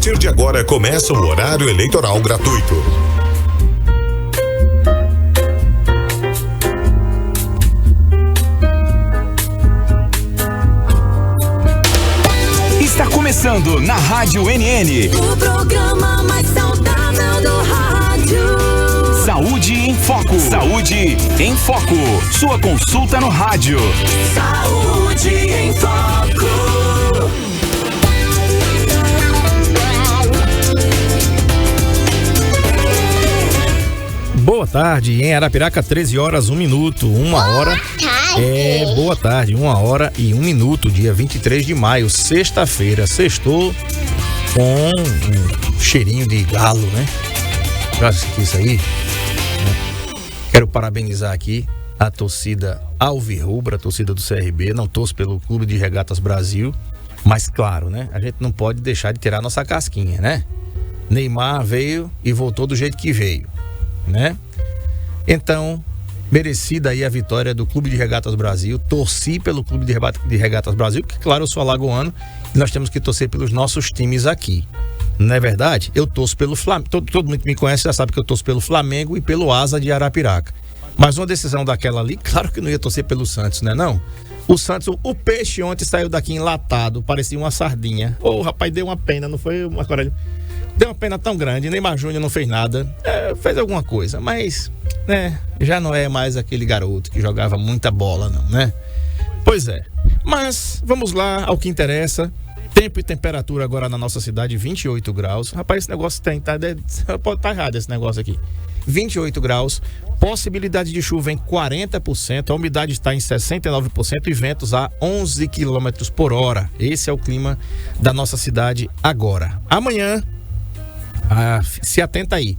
partir de agora começa o horário eleitoral gratuito. Está começando na Rádio NN. O programa mais saudável do rádio. Saúde em Foco. Saúde em Foco. Sua consulta no rádio. Saúde em Foco. Boa tarde, em Arapiraca, 13 horas, 1 minuto, 1 hora. Boa tarde, 1 hora e 1 minuto, dia 23 de maio, sexta-feira. Sextou com um cheirinho de galo, né? Já assisti isso aí. Quero parabenizar aqui a torcida alvirrubra, a torcida do CRB. Não torço pelo Clube de Regatas Brasil, mas claro, né? A gente não pode deixar de tirar nossa casquinha, né? Neymar veio e voltou do jeito que veio, né? Então, merecida aí a vitória do Clube de Regatas Brasil. Torci pelo Clube de Regatas Brasil, porque claro, eu sou alagoano e nós temos que torcer pelos nossos times aqui. Não é verdade? Eu torço pelo Flamengo. Todo mundo que me conhece já sabe que eu torço pelo Flamengo e pelo Asa de Arapiraca. Mas uma decisão daquela ali, claro que não ia torcer pelo Santos, né não? O Santos, o peixe ontem saiu daqui enlatado, parecia uma sardinha. Ô, rapaz, deu uma pena, não foi uma coragem? Deu uma pena tão grande, Neymar Júnior não fez nada, fez alguma coisa, mas, né, já não é mais aquele garoto que jogava muita bola, não, né? Pois é, mas vamos lá ao que interessa. Tempo e temperatura agora na nossa cidade, 28 graus. Rapaz, esse negócio pode estar errado esse negócio aqui. 28 graus, possibilidade de chuva em 40%, a umidade está em 69% e ventos a 11 km por hora. Esse é o clima da nossa cidade agora. Amanhã, se atenta aí,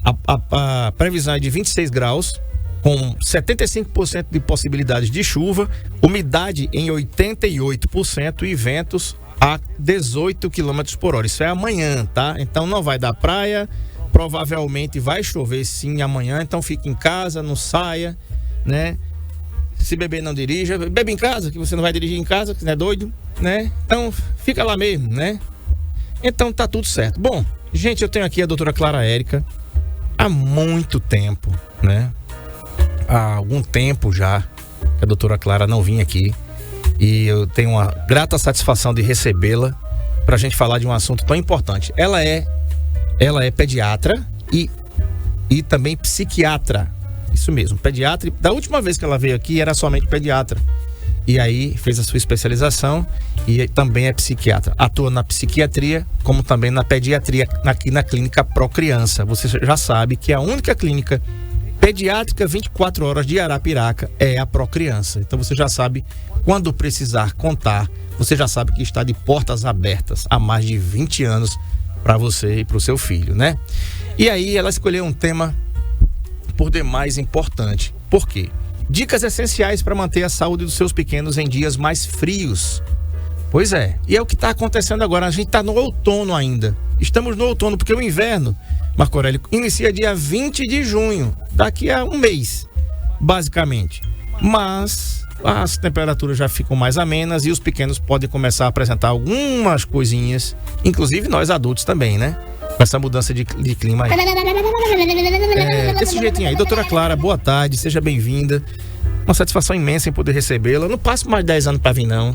a previsão é de 26 graus, com 75% de possibilidades de chuva, umidade em 88% e ventos a 18 km por hora. Isso é amanhã, tá? Então não vai dar praia, provavelmente vai chover sim amanhã, então fique em casa, não saia, né? Se beber, não dirija. Bebe em casa, que você não vai dirigir em casa, que você não é doido, né? Então fica lá mesmo, né? Então tá tudo certo. Bom, gente, eu tenho aqui a doutora Clara Érica há muito tempo, né? Há algum tempo já que a doutora Clara não vinha aqui. E eu tenho uma grata satisfação de recebê-la para a gente falar de um assunto tão importante. Ela é pediatra e também psiquiatra. Isso mesmo, pediatra. Da última vez que ela veio aqui era somente pediatra. E aí fez a sua especialização e também é psiquiatra. Atua na psiquiatria, como também na pediatria, aqui na clínica Procriança. Você já sabe que a única clínica pediátrica 24 horas de Arapiraca é a Procriança. Então você já sabe, quando precisar contar, você já sabe que está de portas abertas há mais de 20 anos para você e para o seu filho, né? E aí ela escolheu um tema por demais importante. Por quê? Dicas essenciais para manter a saúde dos seus pequenos em dias mais frios. Pois é, e é o que está acontecendo agora. A gente está no outono ainda. Estamos no outono, porque o inverno, Marco Aurélio, inicia dia 20 de junho, daqui a um mês, basicamente. Mas as temperaturas já ficam mais amenas e os pequenos podem começar a apresentar algumas coisinhas, inclusive nós adultos também, né? Com essa mudança de clima aí. Desse jeitinho aí. Doutora Clara, boa tarde, seja bem-vinda. Uma satisfação imensa em poder recebê-la. Não passo mais de 10 anos para vir, não.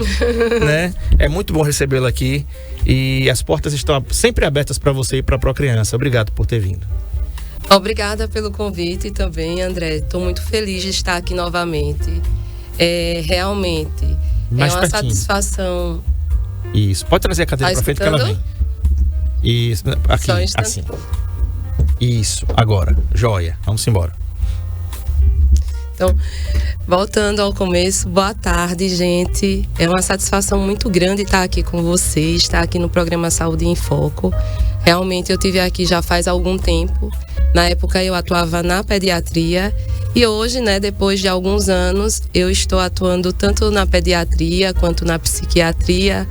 Né? É muito bom recebê-la aqui. E as portas estão sempre abertas para você e para a Procriança. Obrigado por ter vindo. Obrigada pelo convite também, André. Estou muito feliz de estar aqui novamente. Realmente Mais é uma pertinho. Satisfação. Isso. Pode trazer a cadeira para frente que ela vem. Isso. Aqui, Só um assim. Isso. Agora. Joia. Vamos embora. Então, voltando ao começo, boa tarde, gente. É uma satisfação muito grande estar aqui com vocês, estar aqui no programa Saúde em Foco. Realmente eu estive aqui já faz algum tempo. Na época eu atuava na pediatria e hoje, né, depois de alguns anos, eu estou atuando tanto na pediatria quanto na psiquiatria.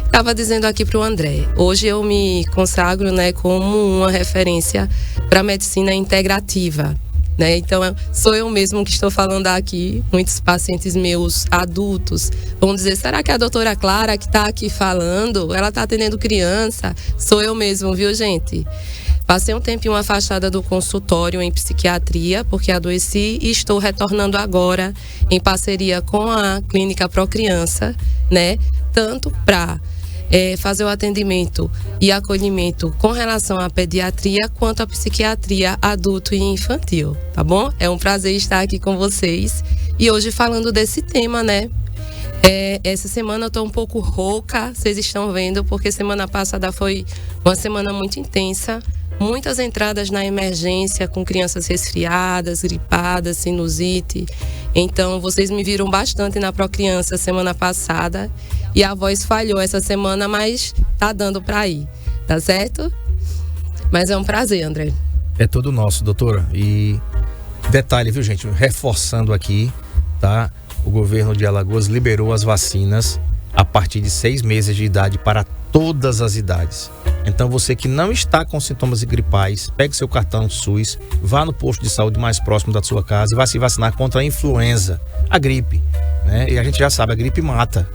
Estava dizendo aqui para o André, hoje eu me consagro, né, como uma referência para a medicina integrativa. né? Então, sou eu mesmo que estou falando aqui. Muitos pacientes meus adultos vão dizer, será que a doutora Clara que está aqui falando, ela está atendendo criança? Sou eu mesmo, viu, gente? Passei um tempinho afastada do consultório em psiquiatria, porque adoeci e estou retornando agora em parceria com a Clínica Procriança, né? Tanto para fazer o atendimento e acolhimento com relação à pediatria quanto à psiquiatria adulto e infantil, tá bom? É um prazer estar aqui com vocês e hoje falando desse tema, né? Essa semana eu tô um pouco rouca, vocês estão vendo, porque semana passada foi uma semana muito intensa. Muitas entradas na emergência com crianças resfriadas, gripadas, sinusite. Então, vocês me viram bastante na Procriança semana passada. E a voz falhou essa semana, mas tá dando pra ir. Tá certo? Mas é um prazer, André. É todo nosso, doutora. E detalhe, viu, gente? Reforçando aqui, tá? O governo de Alagoas liberou as vacinas a partir de 6 meses de idade para todas as idades. Então você que não está com sintomas gripais, pegue seu cartão SUS, vá no posto de saúde mais próximo da sua casa e vá se vacinar contra a influenza, a gripe, né? E a gente já sabe, a gripe mata.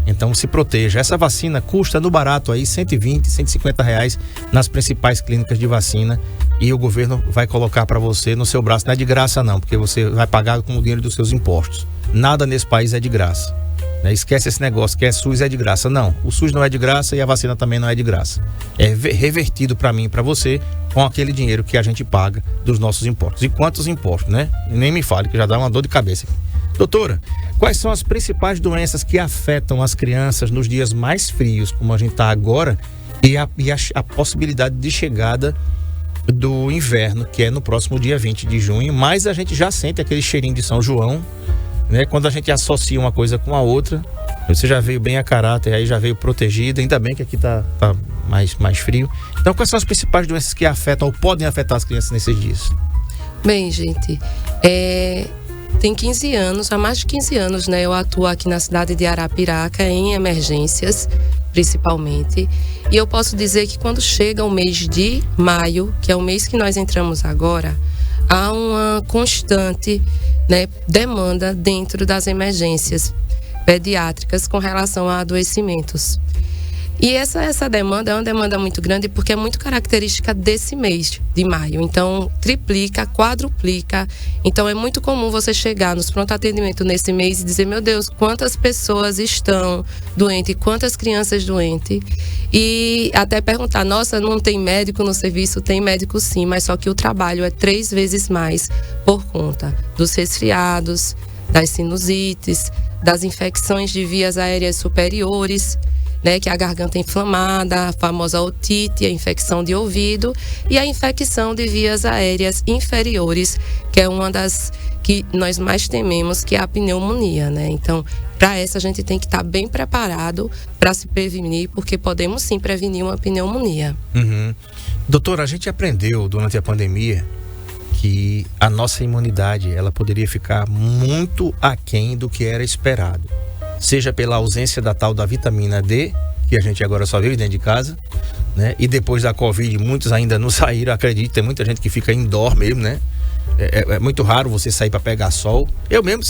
Então se proteja. Essa vacina custa no barato aí R$120, R$150 nas principais clínicas de vacina e o governo vai colocar para você no seu braço. Não é de graça não, porque você vai pagar com o dinheiro dos seus impostos. Nada nesse país é de graça. Esquece esse negócio que SUS é de graça. Não, o SUS não é de graça e a vacina também não é de graça. É revertido para mim e para você com aquele dinheiro que a gente paga dos nossos impostos. E quantos impostos, né? Nem me fale, que já dá uma dor de cabeça. Doutora, quais são as principais doenças que afetam as crianças nos dias mais frios, como a gente está agora, e a possibilidade de chegada do inverno, que é no próximo dia 20 de junho, mas a gente já sente aquele cheirinho de São João, né? Quando a gente associa uma coisa com a outra, você já veio bem a caráter, aí já veio protegida, ainda bem que aqui tá mais frio. Então, quais são as principais doenças que afetam ou podem afetar as crianças nesses dias? Bem, gente, tem 15 anos, há mais de 15 anos, né? Eu atuo aqui na cidade de Arapiraca em emergências, principalmente. E eu posso dizer que quando chega o mês de maio, que é o mês que nós entramos agora, há uma constante, né, demanda dentro das emergências pediátricas com relação a adoecimentos. E essa demanda é uma demanda muito grande porque é muito característica desse mês de maio. Então, triplica, quadruplica. Então, é muito comum você chegar nos pronto atendimento nesse mês e dizer, meu Deus, quantas pessoas estão doentes, quantas crianças doentes. E até perguntar, nossa, não tem médico no serviço? Tem médico sim, mas só que o trabalho é 3 vezes mais por conta dos resfriados, das sinusites, das infecções de vias aéreas superiores, né, que é a garganta inflamada, a famosa otite, a infecção de ouvido e a infecção de vias aéreas inferiores, que é uma das que nós mais tememos, que é a pneumonia, né? Então, para essa a gente tem que estar bem preparado para se prevenir, porque podemos sim prevenir uma pneumonia. Uhum. Doutora, a gente aprendeu durante a pandemia que a nossa imunidade, ela poderia ficar muito aquém do que era esperado. Seja pela ausência da tal da vitamina D, que a gente agora só vive dentro de casa, né? E depois da Covid, muitos ainda não saíram, acredito, tem muita gente que fica indoor mesmo, né? É muito raro você sair para pegar sol. Eu mesmo,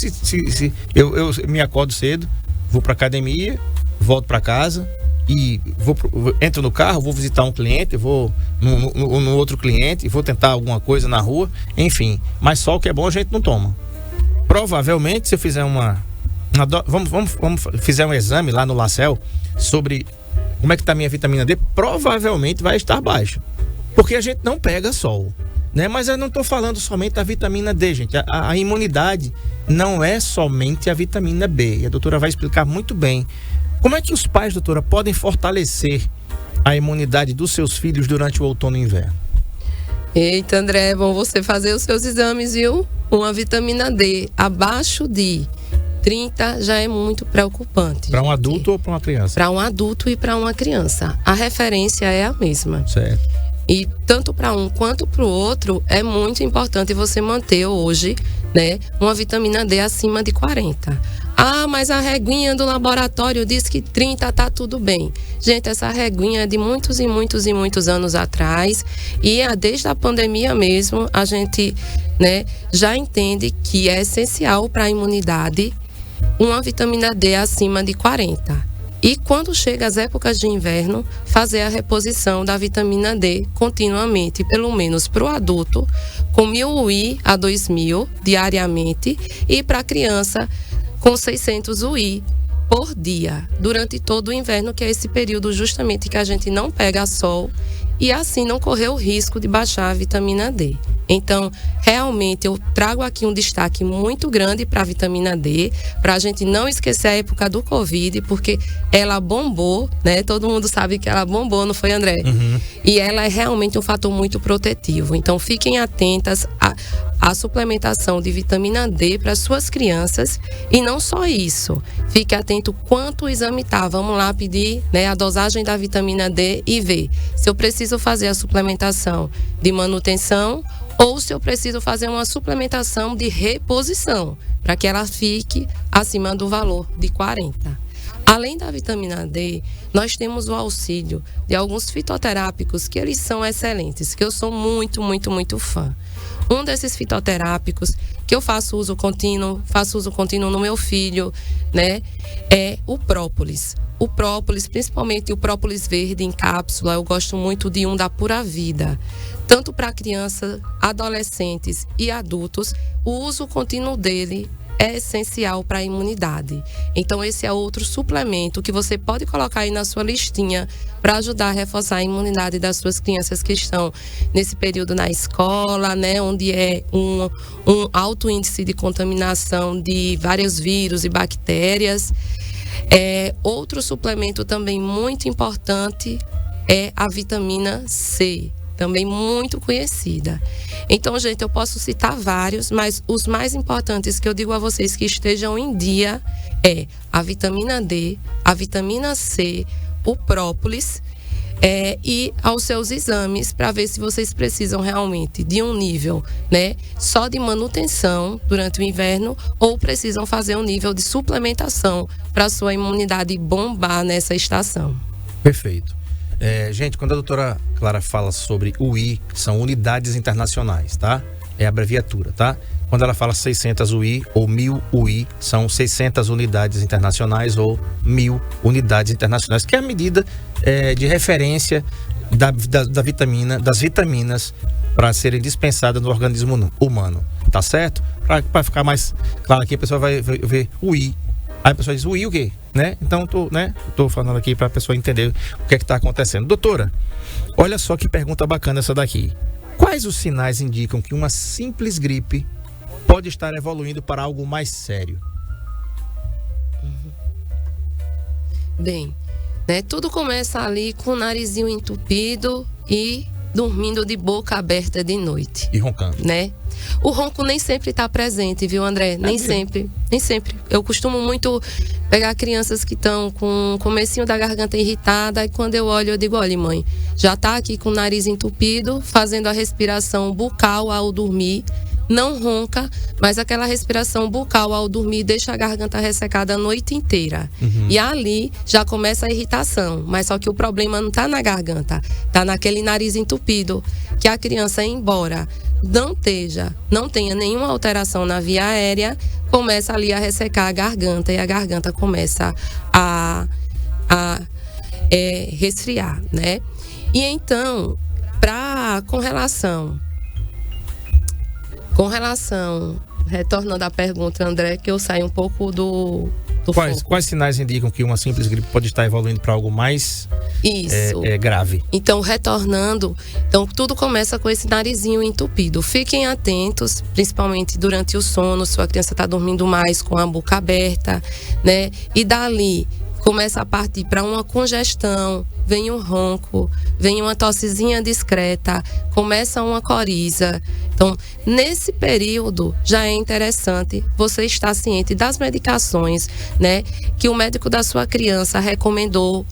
eu me acordo cedo, vou para academia, volto para casa e entro no carro, vou visitar um cliente, vou no outro cliente, vou tentar alguma coisa na rua, enfim. Mas sol que é bom a gente não toma. Provavelmente, se eu fizer fizer um exame lá no LACEL sobre como é que tá a minha vitamina D, provavelmente vai estar baixa, porque a gente não pega sol, né? Mas eu não estou falando somente da vitamina D, gente. A imunidade não é somente a vitamina B, e a doutora vai explicar muito bem como é que os pais, doutora, podem fortalecer a imunidade dos seus filhos durante o outono e inverno. Eita, André, é bom você fazer os seus exames, viu? Uma vitamina D abaixo de 30 já é muito preocupante. Para um adulto ou para uma criança? Para um adulto e para uma criança. A referência é a mesma. Certo. E tanto para um quanto para o outro é muito importante você manter hoje, né, uma vitamina D acima de 40. Ah, mas a reguinha do laboratório diz que 30 tá tudo bem. Gente, essa reguinha é de muitos e muitos e muitos anos atrás. E desde a pandemia mesmo, a gente, né, já entende que é essencial para a imunidade uma vitamina D acima de 40. E quando chega as épocas de inverno, fazer a reposição da vitamina D continuamente, pelo menos para o adulto, com 1000 UI a 2000 diariamente, e para a criança com 600 UI por dia, durante todo o inverno, que é esse período justamente que a gente não pega sol e assim não correr o risco de baixar a vitamina D. Então, realmente, eu trago aqui um destaque muito grande para a vitamina D, para a gente não esquecer a época do Covid, porque ela bombou, né? Todo mundo sabe que ela bombou, não foi, André? Uhum. E ela é realmente um fator muito protetivo. Então, fiquem atentas à suplementação de vitamina D para suas crianças. E não só isso, fique atento quanto o exame tá. Vamos lá pedir, né, a dosagem da vitamina D e ver se eu preciso fazer a suplementação de manutenção ou se eu preciso fazer uma suplementação de reposição, para que ela fique acima do valor de 40. Além da vitamina D, nós temos o auxílio de alguns fitoterápicos que eles são excelentes, que eu sou muito, muito, muito fã. Um desses fitoterápicos que eu faço uso contínuo no meu filho, né, é o própolis. O própolis, principalmente o própolis verde em cápsula, eu gosto muito de um da Pura Vida. Tanto para crianças, adolescentes e adultos, o uso contínuo dele é essencial para a imunidade. Então, esse é outro suplemento que você pode colocar aí na sua listinha para ajudar a reforçar a imunidade das suas crianças que estão nesse período na escola, né, onde é um alto índice de contaminação de vários vírus e bactérias. Outro suplemento também muito importante é a vitamina C, também muito conhecida. Então, gente, eu posso citar vários, mas os mais importantes que eu digo a vocês que estejam em dia é a vitamina D, a vitamina C, o própolis, e aos seus exames para ver se vocês precisam realmente de um nível, né, só de manutenção durante o inverno ou precisam fazer um nível de suplementação para a sua imunidade bombar nessa estação. Perfeito. Gente, quando a doutora Clara fala sobre UI, são unidades internacionais, tá? É a abreviatura, tá? Quando ela fala 600 UI ou 1000 UI, são 600 unidades internacionais ou 1000 unidades internacionais, que é a medida de referência da vitamina, das vitaminas para serem dispensadas no organismo humano, tá certo? Para ficar mais claro aqui, a pessoa vai ver UI. Aí a pessoa diz, UI o quê? Né? Então, tô falando aqui para a pessoa entender o que é que está acontecendo. Doutora, olha só que pergunta bacana essa daqui. Quais os sinais indicam que uma simples gripe pode estar evoluindo para algo mais sério? Bem, né, tudo começa ali com o narizinho entupido e dormindo de boca aberta de noite. E roncando. Né? O ronco nem sempre está presente, viu, André? Nem sempre. Eu costumo muito pegar crianças que estão com o comecinho da garganta irritada e quando eu olho, eu digo, olha, mãe, já está aqui com o nariz entupido, fazendo a respiração bucal ao dormir, não ronca, mas aquela respiração bucal ao dormir deixa a garganta ressecada a noite inteira. Uhum. E ali já começa a irritação, mas só que o problema não está na garganta, está naquele nariz entupido, que a criança, embora não tenha nenhuma alteração na via aérea, começa ali a ressecar a garganta e a garganta começa a resfriar, né? E então, com relação, retornando à pergunta, André, que eu saio um pouco do Quais sinais indicam que uma simples gripe pode estar evoluindo para algo mais grave? Então, retornando, tudo começa com esse narizinho entupido. Fiquem atentos, principalmente durante o sono, se a criança está dormindo mais com a boca aberta, né? E dali começa a partir para uma congestão, vem um ronco, vem uma tossezinha discreta, começa uma coriza. Então, nesse período, já é interessante você estar ciente das medicações, né, que o médico da sua criança recomendou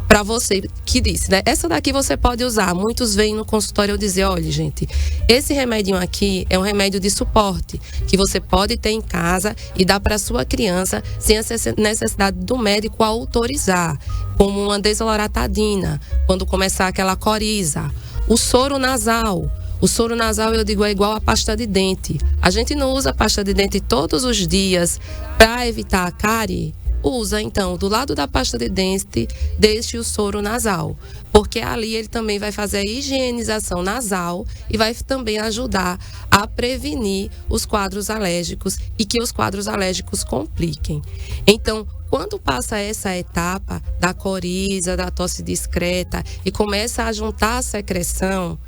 para você que disse, né? Essa daqui você pode usar. Muitos vêm no consultório eu dizer, olha, gente, esse remedinho aqui é um remédio de suporte que você pode ter em casa e dar para sua criança sem a necessidade do médico autorizar, como uma desloratadina, quando começar aquela coriza. O soro nasal. O soro nasal, eu digo, é igual a pasta de dente. A gente não usa pasta de dente todos os dias para evitar a cárie. Usa, então, do lado da pasta de dente, deixe o soro nasal. Porque ali ele também vai fazer a higienização nasal e vai também ajudar a prevenir os quadros alérgicos e que os quadros alérgicos compliquem. Então, quando passa essa etapa da coriza, da tosse discreta e começa a juntar a secreção,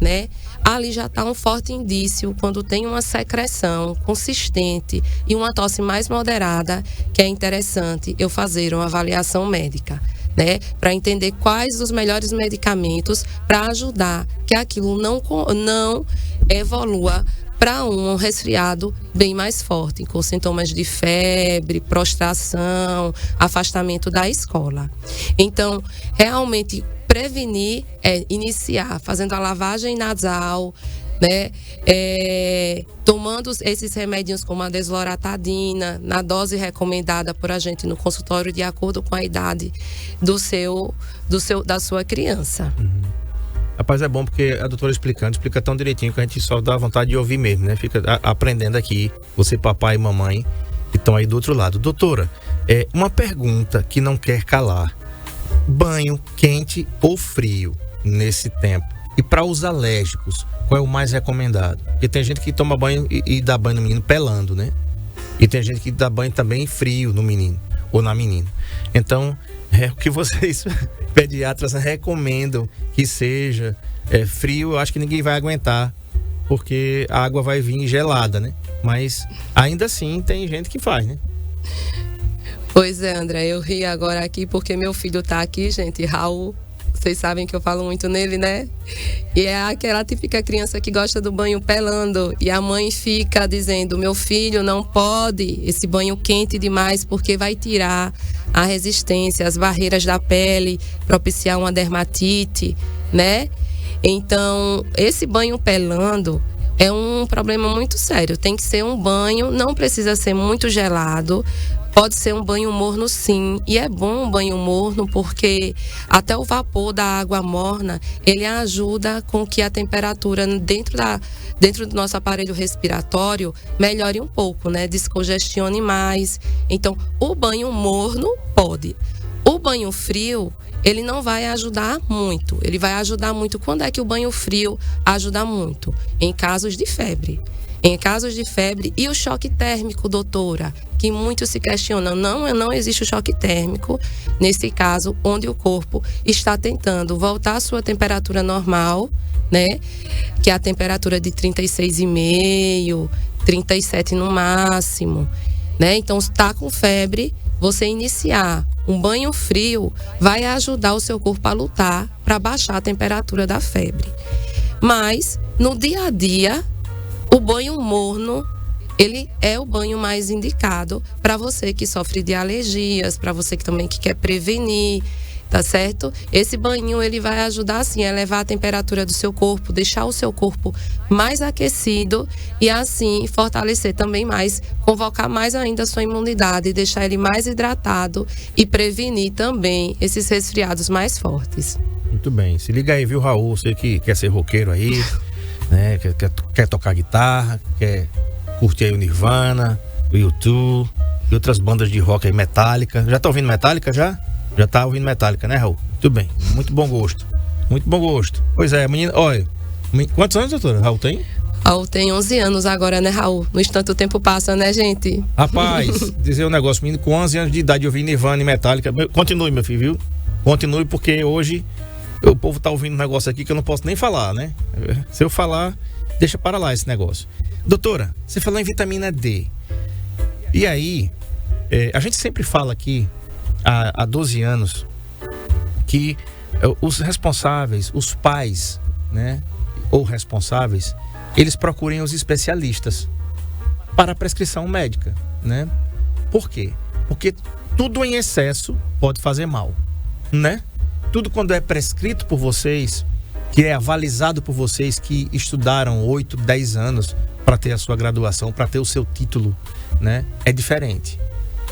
né? Ali já está um forte indício quando tem uma secreção consistente e uma tosse mais moderada, que é interessante eu fazer uma avaliação médica, né? Para entender quais os melhores medicamentos para ajudar que aquilo não evolua para um resfriado bem mais forte, com sintomas de febre, prostração, afastamento da escola. Então, realmente, prevenir é iniciar fazendo a lavagem nasal, né? Tomando esses remedinhos como a desloratadina, na dose recomendada por a gente no consultório, de acordo com a idade da sua criança. Rapaz, é bom porque a doutora explica tão direitinho que a gente só dá vontade de ouvir mesmo, né? Fica aprendendo aqui, você, papai e mamãe, que estão aí do outro lado. Doutora, uma pergunta que não quer calar. Banho quente ou frio nesse tempo? E para os alérgicos, qual é o mais recomendado? Porque tem gente que toma banho e dá banho no menino pelando, né? E tem gente que dá banho também frio no menino ou na menina. Então, o que vocês pediatras recomendam que seja frio, eu acho que ninguém vai aguentar, porque a água vai vir gelada, né? Mas ainda assim tem gente que faz, né? Pois é, André, eu ri agora aqui porque meu filho tá aqui, gente, Raul. Vocês sabem que eu falo muito nele, né? E é aquela típica criança que gosta do banho pelando. E a mãe fica dizendo, meu filho, não pode esse banho quente demais porque vai tirar a resistência, as barreiras da pele, propiciar uma dermatite, né? Então, esse banho pelando é um problema muito sério. Tem que ser um banho, não precisa ser muito gelado. Pode ser um banho morno, sim. E é bom um banho morno porque até o vapor da água morna, ele ajuda com que a temperatura dentro do nosso aparelho respiratório melhore um pouco, né? Descongestione mais. Então, o banho morno pode. O banho frio, ele não vai ajudar muito. Ele vai ajudar muito. Quando é que o banho frio ajuda muito? Em casos de febre. Em casos de febre e o choque térmico, doutora, que muitos se questionam, não existe o choque térmico nesse caso, onde o corpo está tentando voltar à sua temperatura normal, né? Que é a temperatura de 36,5, 37 no máximo, né? Então, está com febre, você iniciar um banho frio vai ajudar o seu corpo a lutar para baixar a temperatura da febre. Mas, no dia a dia, o banho morno, ele é o banho mais indicado para você que sofre de alergias, para você que também quer prevenir, tá certo? Esse banho, ele vai ajudar, assim, a elevar a temperatura do seu corpo, deixar o seu corpo mais aquecido e, assim, fortalecer também mais, convocar mais ainda a sua imunidade, deixar ele mais hidratado e prevenir também esses resfriados mais fortes. Muito bem. Se liga aí, viu, Raul? Você que quer ser roqueiro aí, né? Quer tocar guitarra, quer curtir aí o Nirvana, o U2 e outras bandas de rock aí, Metallica. Já tá ouvindo Metallica já? Já tá ouvindo Metallica, né, Raul? Muito bem, muito bom gosto. Muito bom gosto. Pois é, menina, olha, quantos anos, doutora, Raul tem? Raul tem 11 anos agora, né, Raul? No instante o tempo passa, né, gente? Rapaz, dizer um negócio, menino com 11 anos de idade eu ouvi Nirvana e Metallica. Continue, meu filho, viu? Continue, porque hoje o povo tá ouvindo um negócio aqui que eu não posso nem falar, né? Se eu falar, deixa para lá esse negócio. Doutora, você falou em vitamina D. E aí, a gente sempre fala aqui, há 12 anos, que os responsáveis, os pais, né, ou responsáveis, eles procurem os especialistas para a prescrição médica, né? Por quê? Porque tudo em excesso pode fazer mal, né? tudo quando é prescrito por vocês, que é avalizado por vocês que estudaram 8, 10 anos para ter a sua graduação, para ter o seu título, né? É diferente.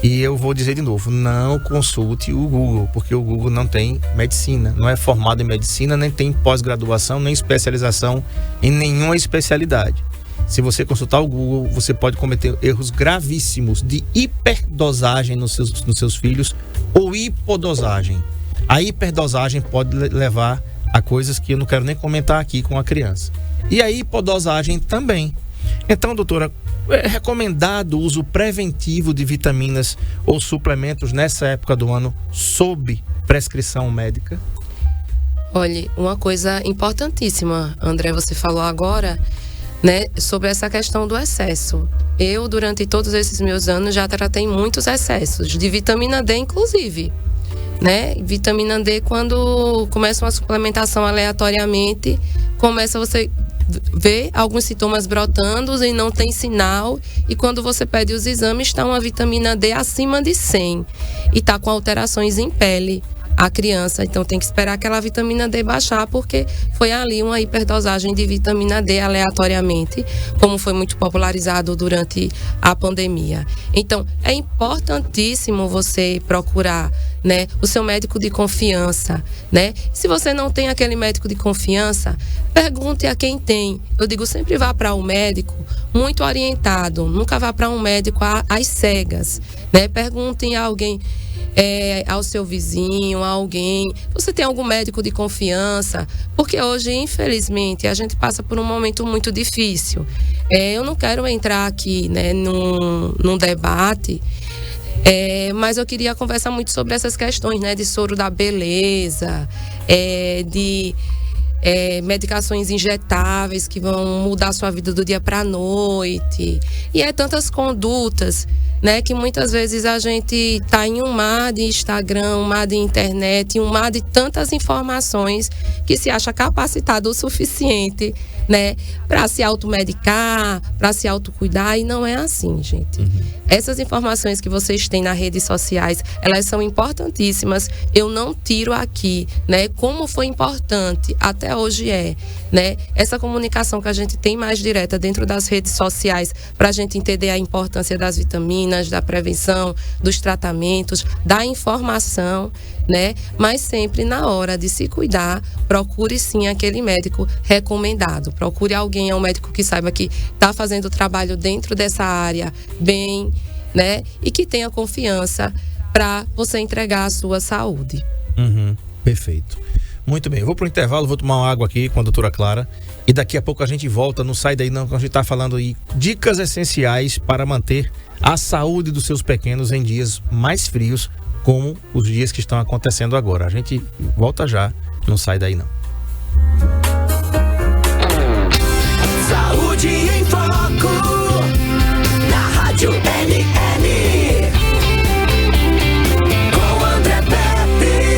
E eu vou dizer de novo, não consulte o Google, porque o Google não tem medicina, não é formado em medicina, nem tem pós-graduação, nem especialização em nenhuma especialidade. Se você consultar o Google, você pode cometer erros gravíssimos de hiperdosagem nos seus filhos ou hipodosagem. A hiperdosagem pode levar a coisas que eu não quero nem comentar aqui com a criança. E a hipodosagem também. Então, doutora, é recomendado o uso preventivo de vitaminas ou suplementos nessa época do ano sob prescrição médica? Olha, uma coisa importantíssima, André, você falou agora, né, sobre essa questão do excesso. Eu, durante todos esses meus anos, já tratei muitos excessos, de vitamina D, inclusive. Né? Vitamina D, quando começa uma suplementação aleatoriamente, começa você ver alguns sintomas brotando e não tem sinal, e quando você pede os exames, está uma vitamina D acima de 100 e está com alterações em pele a criança, então tem que esperar aquela vitamina D baixar, porque foi ali uma hiperdosagem de vitamina D aleatoriamente, como foi muito popularizado durante a pandemia. Então, é importantíssimo você procurar, né, o seu médico de confiança, né? Se você não tem aquele médico de confiança, pergunte a quem tem. Eu digo, sempre vá para um médico muito orientado, nunca vá para um médico às cegas, né? Perguntem a alguém, ao seu vizinho, a alguém. Você tem algum médico de confiança? Porque hoje, infelizmente, a gente passa por um momento muito difícil. Eu não quero entrar aqui, né, num debate, mas eu queria conversar muito sobre essas questões, né, de soro da beleza, de medicações injetáveis que vão mudar a sua vida do dia para a noite. E tantas condutas, né, que muitas vezes a gente tá em um mar de Instagram, um mar de internet, um mar de tantas informações que se acha capacitado o suficiente, né, para se automedicar, para se autocuidar, e não é assim, gente. Essas informações que vocês têm nas redes sociais, elas são importantíssimas. Eu não tiro aqui, né, como foi importante, até hoje né, essa comunicação que a gente tem mais direta dentro das redes sociais, para a gente entender a importância das vitaminas, da prevenção, dos tratamentos, da informação, né? Mas sempre na hora de se cuidar, procure sim aquele médico recomendado. Procure alguém, um médico que saiba que está fazendo o trabalho dentro dessa área bem, né? E que tenha confiança para você entregar a sua saúde. Perfeito. Muito bem, eu vou pro intervalo, vou tomar uma água aqui com a doutora Clara e daqui a pouco a gente volta, não sai daí não, que a gente tá falando aí dicas essenciais para manter a saúde dos seus pequenos em dias mais frios, como os dias que estão acontecendo agora. A gente volta já, não sai daí não. Saúde em Foco, na Rádio NN, com André Pepe.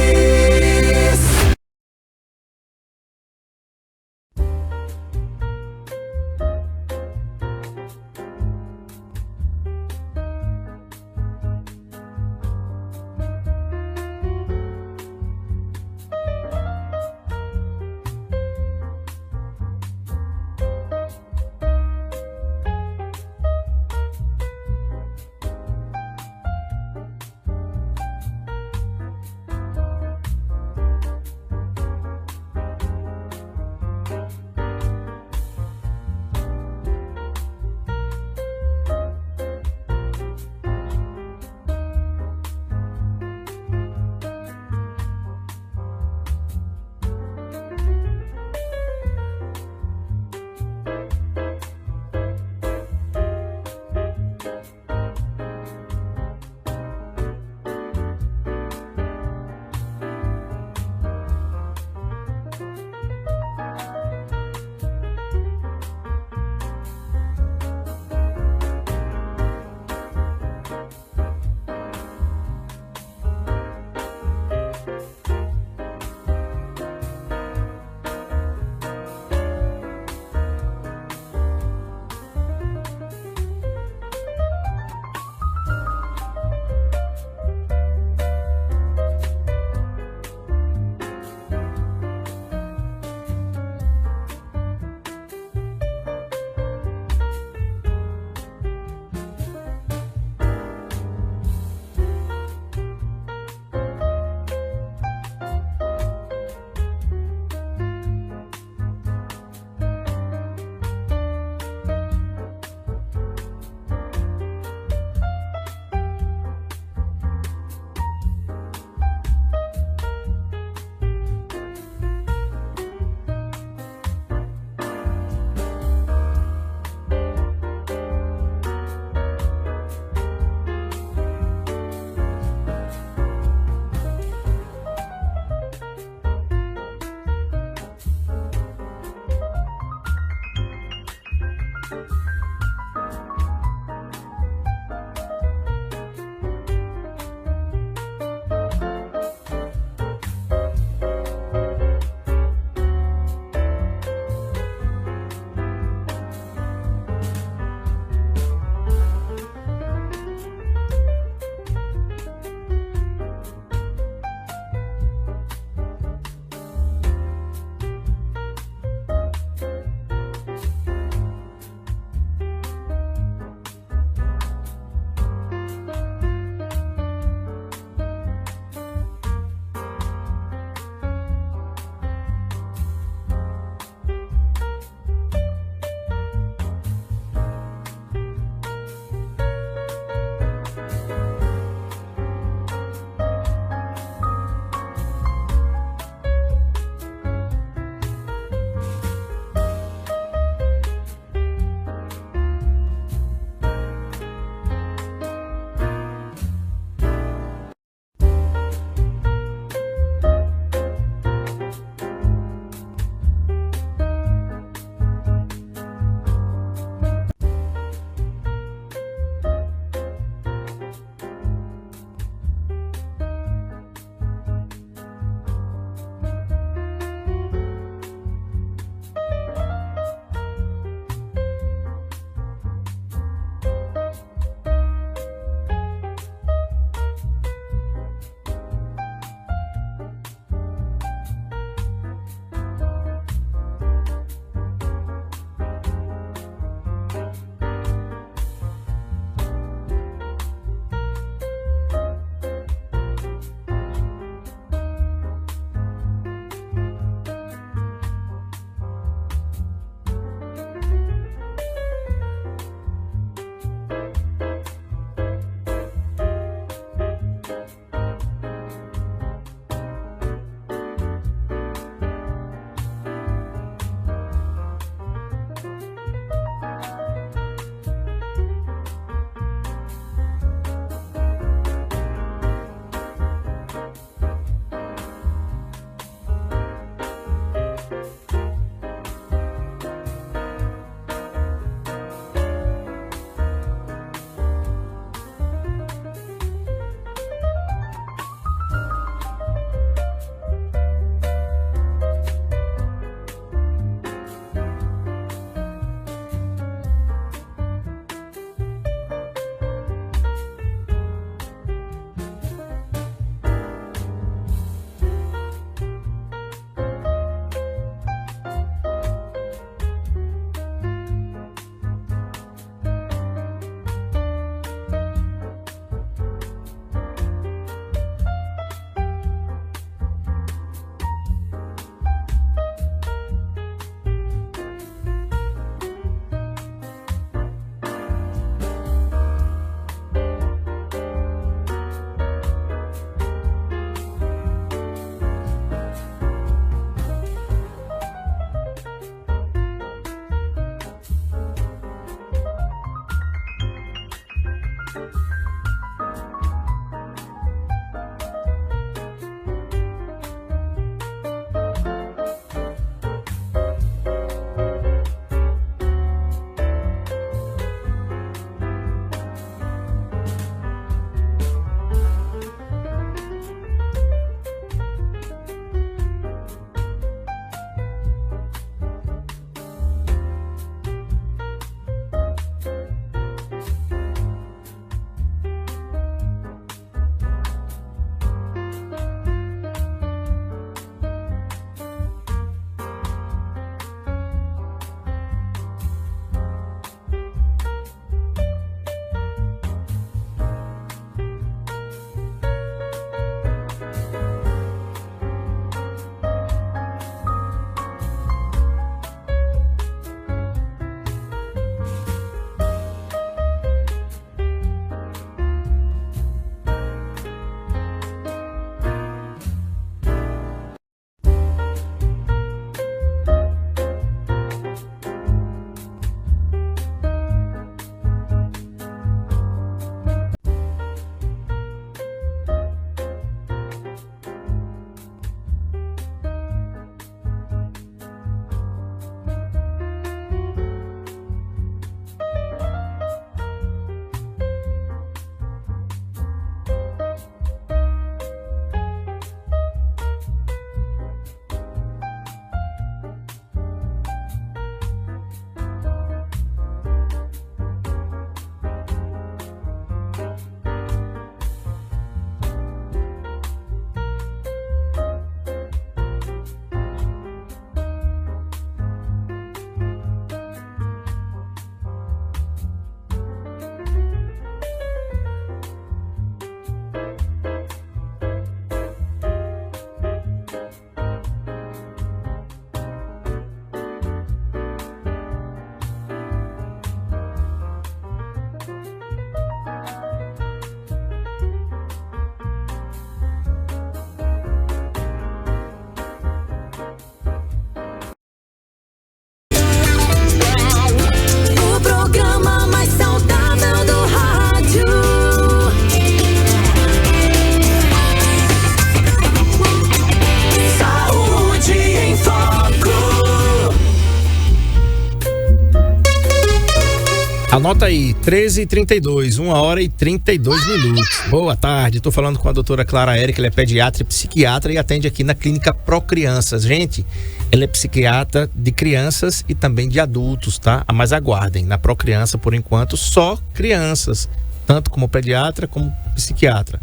Anota aí, 13h32, 1h32. Boa tarde, estou falando com a doutora Clara Érica, ela é pediatra e psiquiatra e atende aqui na Clínica Procrianças. Gente, ela é psiquiatra de crianças e também de adultos, tá? Mas aguardem, na Procriança, por enquanto, só crianças, tanto como pediatra como psiquiatra.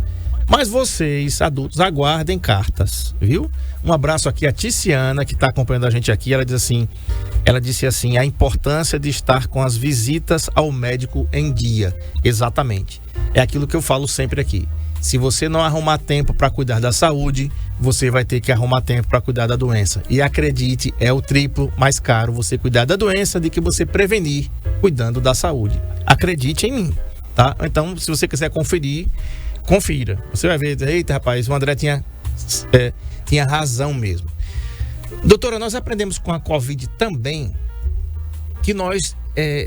Mas vocês, adultos, aguardem cartas, viu? Um abraço aqui a Ticiana, que está acompanhando a gente aqui. Ela disse assim, a importância de estar com as visitas ao médico em dia. Exatamente. É aquilo que eu falo sempre aqui. Se você não arrumar tempo para cuidar da saúde, você vai ter que arrumar tempo para cuidar da doença. E acredite, é o triplo mais caro você cuidar da doença do que você prevenir cuidando da saúde. Acredite em mim, tá? Então, se você quiser conferir, confira. Você vai ver, eita rapaz, o André tinha razão mesmo. Doutora, nós aprendemos com a Covid também que nós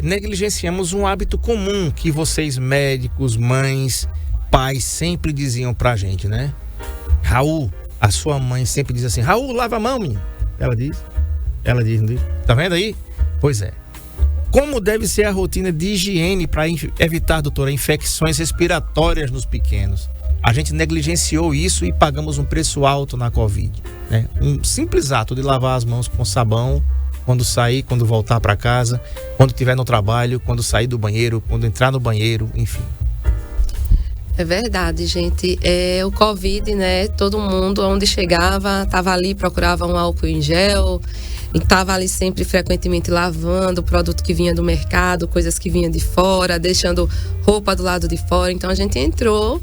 negligenciamos um hábito comum que vocês médicos, mães, pais sempre diziam pra gente, né? Raul, a sua mãe sempre diz assim, Raul, lava a mão, menino. Ela diz, não diz? Tá vendo aí? Pois é. Como deve ser a rotina de higiene para evitar, doutora, infecções respiratórias nos pequenos? A gente negligenciou isso e pagamos um preço alto na Covid, né? Um simples ato de lavar as mãos com sabão quando sair, quando voltar para casa, quando estiver no trabalho, quando sair do banheiro, quando entrar no banheiro, enfim. É verdade, gente. O Covid, né? Todo mundo, onde chegava, estava ali, procurava um álcool em gel, e estava ali sempre, frequentemente, lavando o produto que vinha do mercado, coisas que vinham de fora, deixando roupa do lado de fora. Então, a gente entrou,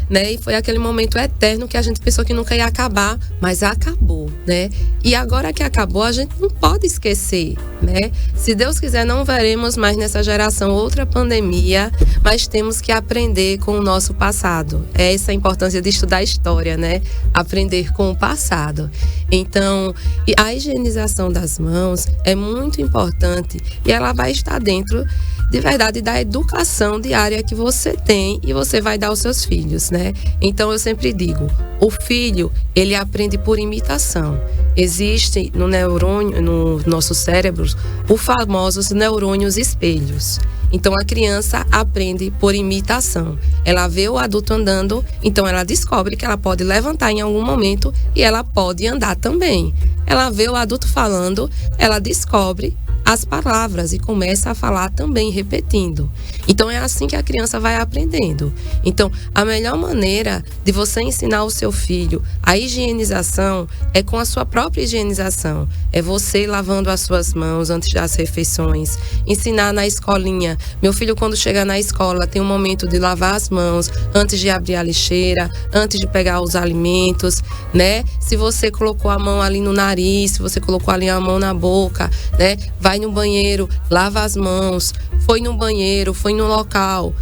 né? E foi aquele momento eterno que a gente pensou que nunca ia acabar, mas acabou, né? E agora que acabou, a gente não pode esquecer, né? Se Deus quiser, não veremos mais nessa geração outra pandemia, mas temos que aprender com o nosso passado. É essa a importância de estudar história, né? Aprender com o passado. Então, a higienização das mãos é muito importante e ela vai estar dentro, de verdade, da educação diária que você tem e você vai dar aos seus filhos, né? Então, eu sempre digo, o filho, ele aprende por imitação. Existe no neurônio, no nosso cérebro, os famosos neurônios espelhos. Então, a criança aprende por imitação. Ela vê o adulto andando, então ela descobre que ela pode levantar em algum momento e ela pode andar também. Ela vê o adulto falando, ela descobre as palavras e começa a falar também, repetindo. Então, é assim que a criança vai aprendendo. Então, a melhor maneira de você ensinar o seu filho a higienização é com a sua própria higienização. É você lavando as suas mãos antes das refeições. Ensinar na escolinha. Meu filho, quando chega na escola, tem um momento de lavar as mãos antes de abrir a lixeira, antes de pegar os alimentos, né? Se você colocou a mão ali no nariz, se você colocou ali a mão na boca, né? Vai no banheiro, lava as mãos. Foi no banheiro, foi no local.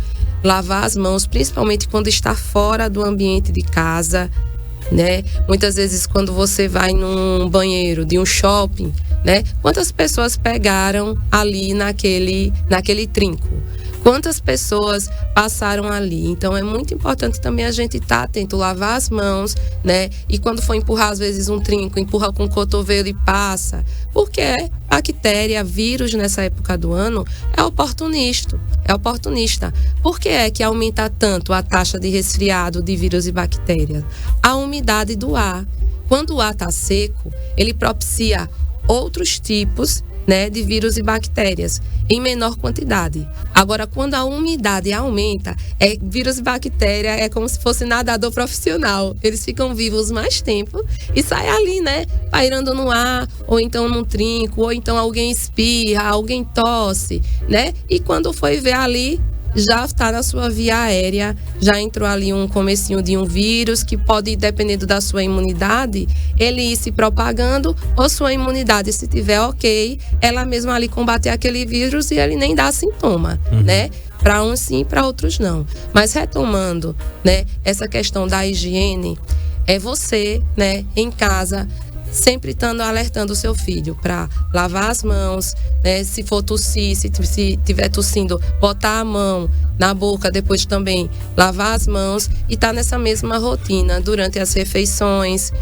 Lavar as mãos, principalmente quando está fora do ambiente de casa, né? Muitas vezes quando você vai num banheiro de um shopping, né? Quantas pessoas pegaram ali naquele trinco? Quantas pessoas passaram ali? Então, é muito importante também a gente estar atento, lavar as mãos, né? E quando for empurrar, às vezes, um trinco, empurra com o cotovelo e passa. Porque bactéria, vírus, nessa época do ano, é oportunista. Por que é que aumenta tanto a taxa de resfriado de vírus e bactérias? A umidade do ar. Quando o ar está seco, ele propicia outros tipos, né, de vírus e bactérias em menor quantidade. Agora, quando a umidade aumenta, vírus e bactéria é como se fosse nadador profissional. Eles ficam vivos mais tempo e saem ali, né, pairando no ar, ou então num trinco, ou então alguém espirra, alguém tosse, né? E quando foi ver ali, já está na sua via aérea, já entrou ali um comecinho de um vírus que pode, dependendo da sua imunidade, ele ir se propagando, ou sua imunidade, se tiver ok, ela mesma ali combater aquele vírus e ele nem dá sintoma, né? Para uns sim, para outros não. Mas retomando, né, essa questão da higiene, é você, né, em casa, sempre estando alertando o seu filho para lavar as mãos, né? Se for tossir, se estiver tossindo, botar a mão na boca, depois também lavar as mãos e tá nessa mesma rotina durante as refeições,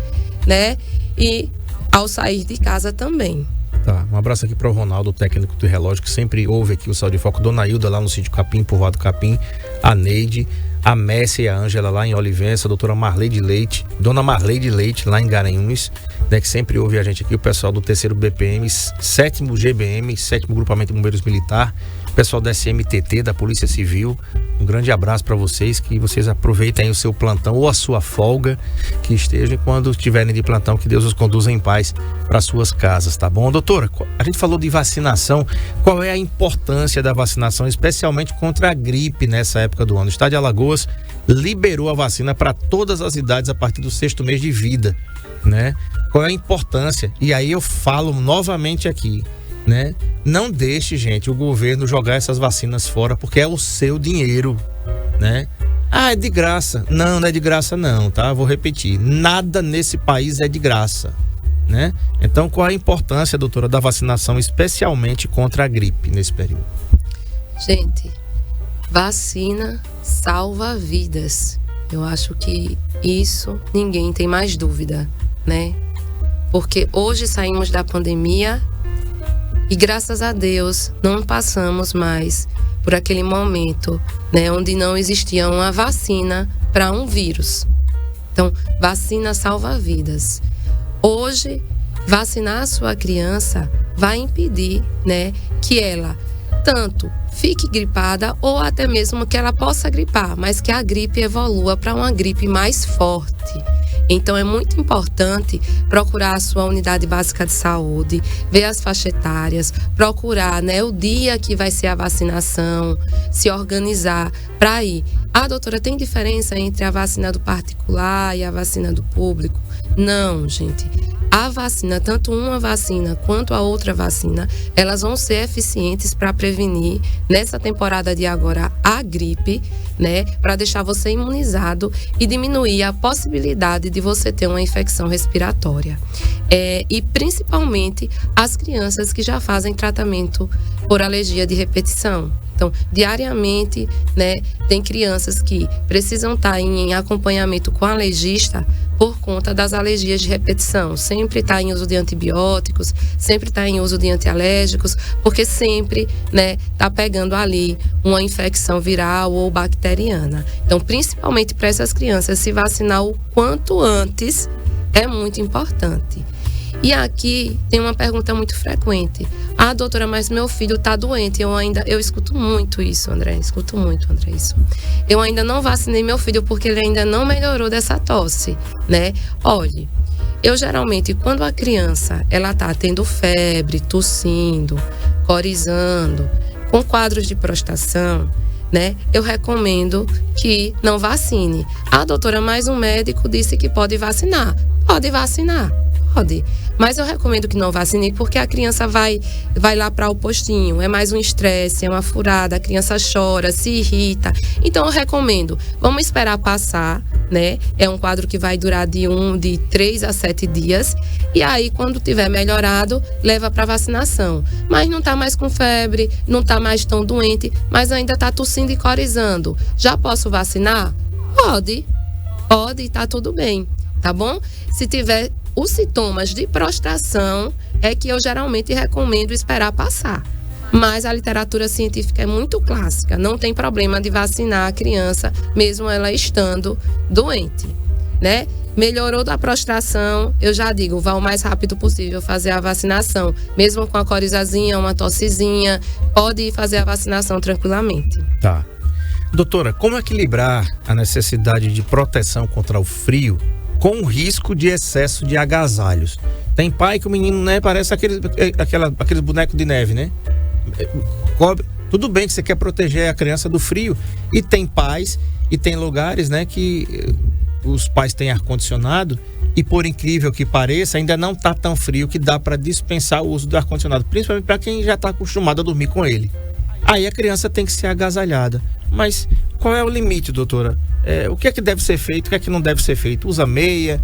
né? E ao sair de casa também. Tá, um abraço aqui para o Ronaldo, técnico do relógio, que sempre ouve aqui o Saúde em Foco. Dona Hilda lá no sítio Capim, povoado Capim. A Neide, a Messia e a Ângela lá em Olivença. A doutora Marleide Leite, Dona Marleide Leite lá em Garanhuns, né, que sempre ouve a gente aqui. O pessoal do 3º BPM, 7º GBM, 7º Grupamento de Bombeiros Militar. O pessoal da SMTT, da Polícia Civil. Um grande abraço para vocês, que vocês aproveitem aí o seu plantão ou a sua folga, que estejam, quando estiverem de plantão, que Deus os conduza em paz para suas casas, tá bom? Doutora, a gente falou de vacinação. Qual é a importância da vacinação, especialmente contra a gripe nessa época do ano? O estado de Alagoas liberou a vacina para todas as idades a partir do 6º mês de vida, né? Qual é a importância? E aí eu falo novamente aqui, né? Não deixe, gente, o governo jogar essas vacinas fora, porque é o seu dinheiro, né? Ah, é de graça. Não, não é de graça não, tá? Vou repetir. Nada nesse país é de graça, né? Então, qual a importância, doutora, da vacinação, especialmente contra a gripe nesse período? Gente, vacina salva vidas. Eu acho que isso ninguém tem mais dúvida, né? Porque hoje saímos da pandemia e, graças a Deus, não passamos mais por aquele momento, né, onde não existia uma vacina para um vírus. Então, vacina salva vidas. Hoje, vacinar a sua criança vai impedir, né, que ela tanto fique gripada ou até mesmo que ela possa gripar, mas que a gripe evolua para uma gripe mais forte. Então é muito importante procurar a sua unidade básica de saúde, ver as faixas etárias, procurar, né, o dia que vai ser a vacinação, se organizar para ir. Ah, doutora, tem diferença entre a vacina do particular e a vacina do público? Não, gente. A vacina, tanto uma vacina quanto a outra vacina, elas vão ser eficientes para prevenir, nessa temporada de agora, a gripe, né? Para deixar você imunizado e diminuir a possibilidade de você ter uma infecção respiratória. E principalmente as crianças que já fazem tratamento por alergia de repetição. Então, diariamente, né, tem crianças que precisam estar em acompanhamento com alergista por conta das alergias de repetição. Sempre está em uso de antibióticos, sempre está em uso de antialérgicos, porque sempre, né, está pegando ali uma infecção viral ou bacteriana. Então, principalmente para essas crianças, se vacinar o quanto antes é muito importante. E aqui tem uma pergunta muito frequente. Ah, doutora, mas meu filho está doente. Eu escuto muito isso, André. Isso. Eu ainda não vacinei meu filho porque ele ainda não melhorou dessa tosse, né? Olhe, eu geralmente, quando a criança, ela tá tendo febre, tossindo, corizando, com quadros de prostração, né? Eu recomendo que não vacine. Ah, doutora, mas um médico disse que pode vacinar. Pode vacinar. Pode, mas eu recomendo que não vacine porque a criança vai lá para o postinho, é mais um estresse, é uma furada, a criança chora, se irrita. Então eu recomendo, vamos esperar passar, né? É um quadro que vai durar de 3 a 7 dias e aí quando tiver melhorado, leva para vacinação. Mas não tá mais com febre, não tá mais tão doente, mas ainda tá tossindo e corizando. Já posso vacinar? Pode, tá tudo bem, tá bom? Se tiver os sintomas de prostração é que eu geralmente recomendo esperar passar. Mas a literatura científica é muito clássica. Não tem problema de vacinar a criança, mesmo ela estando doente, né? Melhorou da prostração, eu já digo, vá o mais rápido possível fazer a vacinação. Mesmo com a corizazinha, uma tossezinha, pode ir fazer a vacinação tranquilamente. Tá. Doutora, como equilibrar a necessidade de proteção contra o frio com o risco de excesso de agasalhos? Tem pai que o menino, né, parece aqueles bonecos de neve, né? Tudo bem que você quer proteger a criança do frio. E tem pais e tem lugares, né, que os pais têm ar-condicionado e, por incrível que pareça, ainda não tá tão frio que dá para dispensar o uso do ar-condicionado, principalmente para quem já tá acostumado a dormir com ele. Aí a criança tem que ser agasalhada. Mas qual é o limite, doutora? O que é que deve ser feito, o que é que não deve ser feito? Usa meia,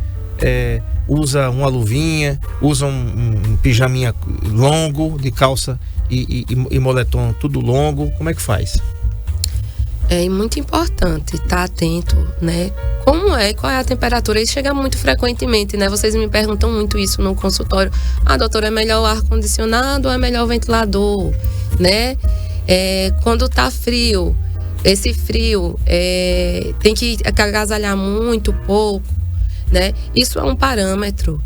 usa uma luvinha, usa um pijaminha longo, de calça e moletom tudo longo, como é que faz? É muito importante estar atento, né? Qual é a temperatura? Isso chega muito frequentemente, né? Vocês me perguntam muito isso no consultório. Doutora, é melhor o ar-condicionado ou é melhor o ventilador, né? Quando tá frio, esse frio tem que agasalhar muito pouco, né? Isso é um parâmetro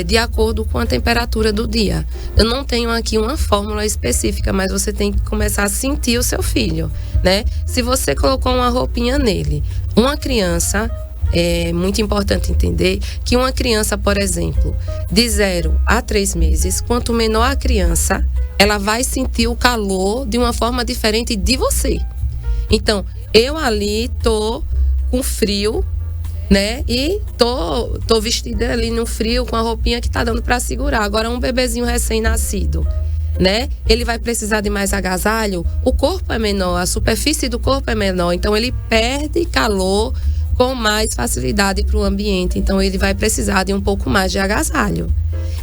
de acordo com a temperatura do dia. Eu não tenho aqui uma fórmula específica, mas você tem que começar a sentir o seu filho, né? Se você colocou uma roupinha nele, uma criança, é muito importante entender que uma criança, por exemplo, de 0 a 3 meses, quanto menor a criança, ela vai sentir o calor de uma forma diferente de você. Então, eu ali tô com frio, né? E tô vestida ali no frio com a roupinha que tá dando para segurar. Agora um bebezinho recém-nascido, né? Ele vai precisar de mais agasalho. O corpo é menor, a superfície do corpo é menor, então ele perde calor com mais facilidade para o ambiente. Então ele vai precisar de um pouco mais de agasalho.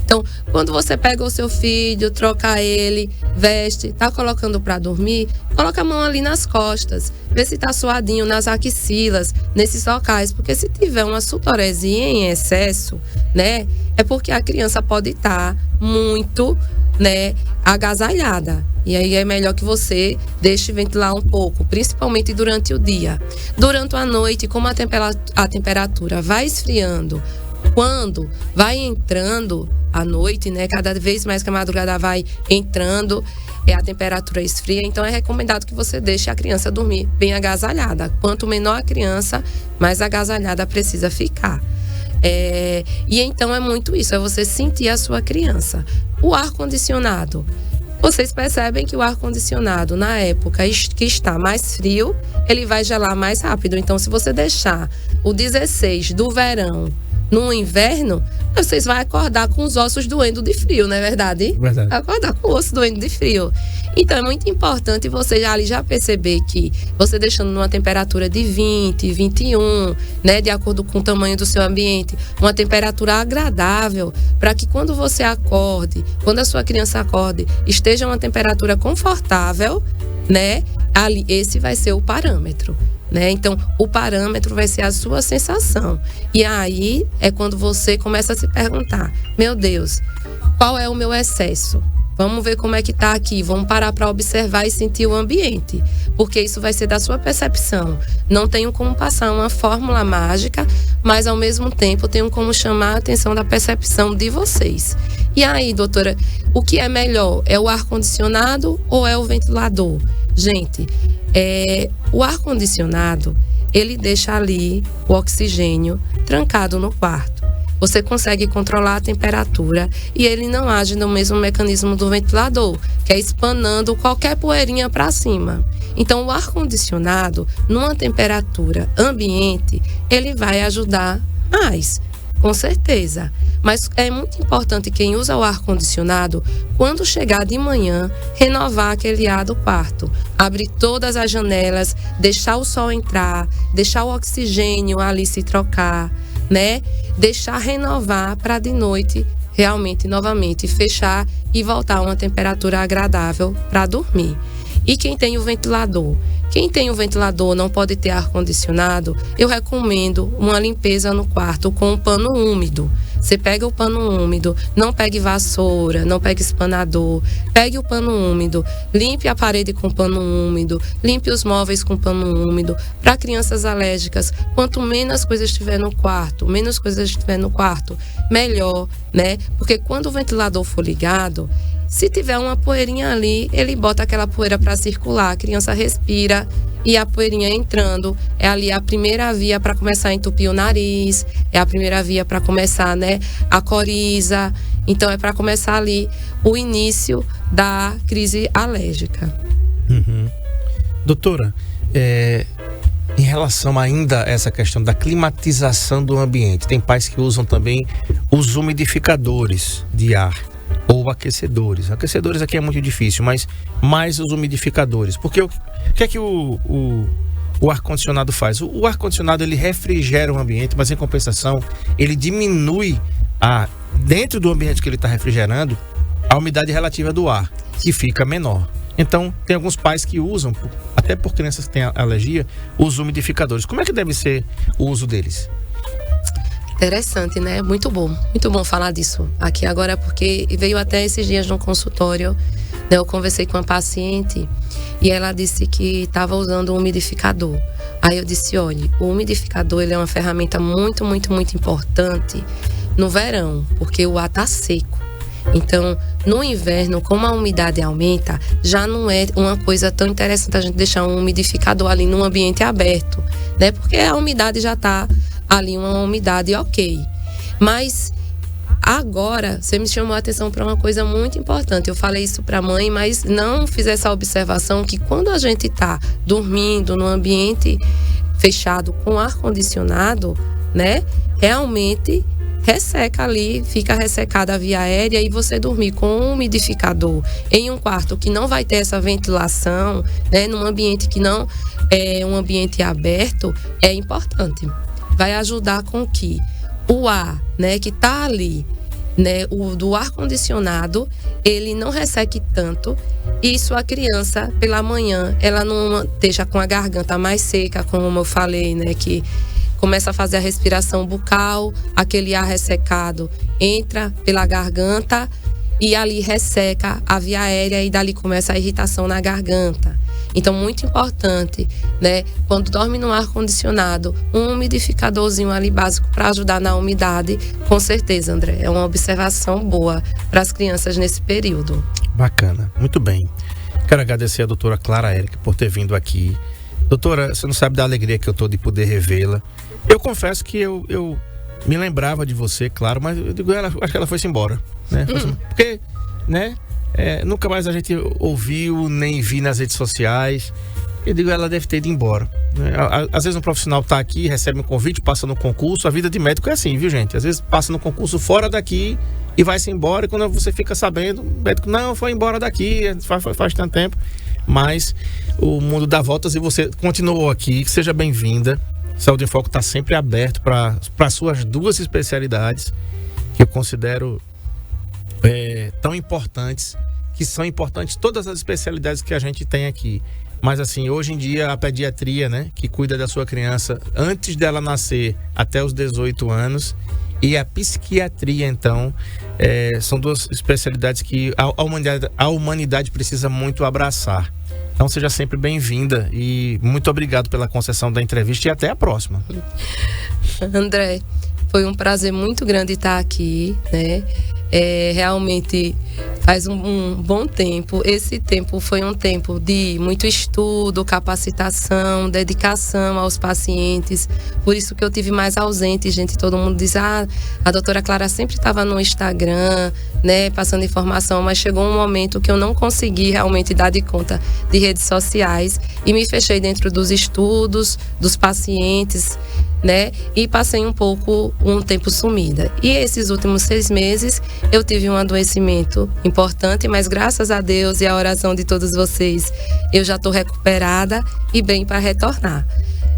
Então, quando você pega o seu filho, troca ele, veste, tá colocando para dormir, coloca a mão ali nas costas, vê se tá suadinho nas axilas, nesses locais, porque se tiver uma sudoresia em excesso, né, é porque a criança pode estar muito, né, agasalhada. E aí é melhor que você deixe ventilar um pouco, principalmente durante o dia. Durante a noite, como a temperatura vai esfriando, quando vai entrando à noite, né, cada vez mais que a madrugada vai entrando, a temperatura esfria, então é recomendado que você deixe a criança dormir bem agasalhada. Quanto menor a criança, mais agasalhada precisa ficar. E então é muito isso, é você sentir a sua criança. O ar-condicionado. Vocês percebem que o ar-condicionado, na época que está mais frio, ele vai gelar mais rápido. Então, se você deixar o 16 do verão no inverno, vocês vão acordar com os ossos doendo de frio, não é verdade? Verdade. Acordar com o osso doendo de frio. Então, é muito importante você já perceber que você deixando numa temperatura de 20, 21, né, de acordo com o tamanho do seu ambiente, uma temperatura agradável, para que quando você acorde, quando a sua criança acorde, esteja uma temperatura confortável, né, ali, esse vai ser o parâmetro. Né? Então, o parâmetro vai ser a sua sensação. E aí é quando você começa a se perguntar: meu Deus, qual é o meu excesso? Vamos ver como é que tá aqui. Vamos parar para observar e sentir o ambiente. Porque isso vai ser da sua percepção. Não tenho como passar uma fórmula mágica, mas ao mesmo tempo tenho como chamar a atenção da percepção de vocês. E aí, doutora, o que é melhor? É o ar-condicionado ou é o ventilador? Gente, o ar-condicionado, ele deixa ali o oxigênio trancado no quarto. Você consegue controlar a temperatura e ele não age no mesmo mecanismo do ventilador, que é espanando qualquer poeirinha para cima. Então, o ar-condicionado, numa temperatura ambiente, ele vai ajudar mais, com certeza. Mas é muito importante quem usa o ar-condicionado, quando chegar de manhã, renovar aquele ar do quarto. Abrir todas as janelas, deixar o sol entrar, deixar o oxigênio ali se trocar, né? Deixar renovar para de noite, realmente, novamente, fechar e voltar a uma temperatura agradável para dormir. E quem tem o ventilador? Quem tem o ventilador não pode ter ar-condicionado, eu recomendo uma limpeza no quarto com um pano úmido. Você pega o pano úmido, não pegue vassoura, não pegue espanador, pegue o pano úmido, limpe a parede com pano úmido, limpe os móveis com pano úmido. Para crianças alérgicas, quanto menos coisas estiver no quarto, melhor, né? Porque quando o ventilador for ligado, se tiver uma poeirinha ali, ele bota aquela poeira para circular, a criança respira e a poeirinha entrando, é ali a primeira via para começar a entupir o nariz, é a primeira via para começar, né, a coriza. Então é para começar ali o início da crise alérgica. Uhum. Doutora, em relação ainda a essa questão da climatização do ambiente, tem pais que usam também os umidificadores de ar ou aquecedores. Aquecedores aqui é muito difícil, mas mais os umidificadores. Porque o que é que o ar-condicionado faz? O ar-condicionado, ele refrigera o ambiente, mas em compensação ele diminui dentro do ambiente que ele está refrigerando a umidade relativa do ar, que fica menor. Então tem alguns pais que usam, até até por crianças que têm alergia, os umidificadores. Como é que deve ser o uso deles? Interessante, né? Muito bom falar disso aqui agora, porque veio até esses dias no consultório, né? Eu conversei com uma paciente e ela disse que estava usando um umidificador. Aí eu disse, olha, o umidificador ele é uma ferramenta muito importante no verão, porque o ar tá seco. Então, no inverno, como a umidade aumenta, já não é uma coisa tão interessante a gente deixar um umidificador ali num ambiente aberto, né? Porque a umidade já tá ali, uma umidade ok. Mas agora, você me chamou a atenção para uma coisa muito importante. Eu falei isso para a mãe, mas não fiz essa observação que quando a gente tá dormindo num ambiente fechado com ar-condicionado, né? Realmente resseca ali, fica ressecada a via aérea, e você dormir com um umidificador em um quarto que não vai ter essa ventilação, né, num ambiente que não é um ambiente aberto, é importante. Vai ajudar com que o ar, né, que tá ali, né, o do ar condicionado, ele não resseque tanto, e sua criança pela manhã, ela não esteja com a garganta mais seca, como eu falei, né, que começa a fazer a respiração bucal, aquele ar ressecado entra pela garganta e ali resseca a via aérea, e dali começa a irritação na garganta. Então, muito importante, né? Quando dorme no ar-condicionado, um umidificadorzinho ali básico para ajudar na umidade, com certeza, André. É uma observação boa para as crianças nesse período. Bacana, muito bem. Quero agradecer a doutora Clara Érica por ter vindo aqui. Doutora, você não sabe da alegria que eu tô de poder revê-la. Eu confesso que eu me lembrava de você, claro, mas eu digo, acho que ela foi-se embora, né? Porque, né, nunca mais a gente ouviu, nem vi nas redes sociais. Eu digo, ela deve ter ido embora, né? Às vezes um profissional tá aqui, recebe um convite, passa no concurso. A vida de médico é assim, viu, gente? Às vezes passa no concurso fora daqui e vai-se embora, e quando você fica sabendo, o médico, não, foi embora daqui, faz tanto tempo. Mas o mundo dá voltas e você continuou aqui. Seja bem-vinda. Saúde em Foco está sempre aberto para suas duas especialidades, que eu considero tão importantes, que são importantes todas as especialidades que a gente tem aqui. Mas assim, hoje em dia a pediatria, né, que cuida da sua criança antes dela nascer até os 18 anos, e a psiquiatria, então, são duas especialidades que a humanidade precisa muito abraçar. Então seja sempre bem-vinda e muito obrigado pela concessão da entrevista, e até a próxima. André, foi um prazer muito grande estar aqui, né? Realmente faz um bom tempo. Esse tempo foi um tempo de muito estudo, capacitação, dedicação aos pacientes. Por isso que eu tive mais ausente, gente. Todo mundo diz, a doutora Clara sempre estava no Instagram, né, passando informação, mas chegou um momento que eu não consegui realmente dar de conta de redes sociais e me fechei dentro dos estudos, dos pacientes, né? E passei um tempo sumida. E esses últimos 6 meses eu tive um adoecimento importante, mas graças a Deus e a oração de todos vocês, eu já estou recuperada e bem para retornar.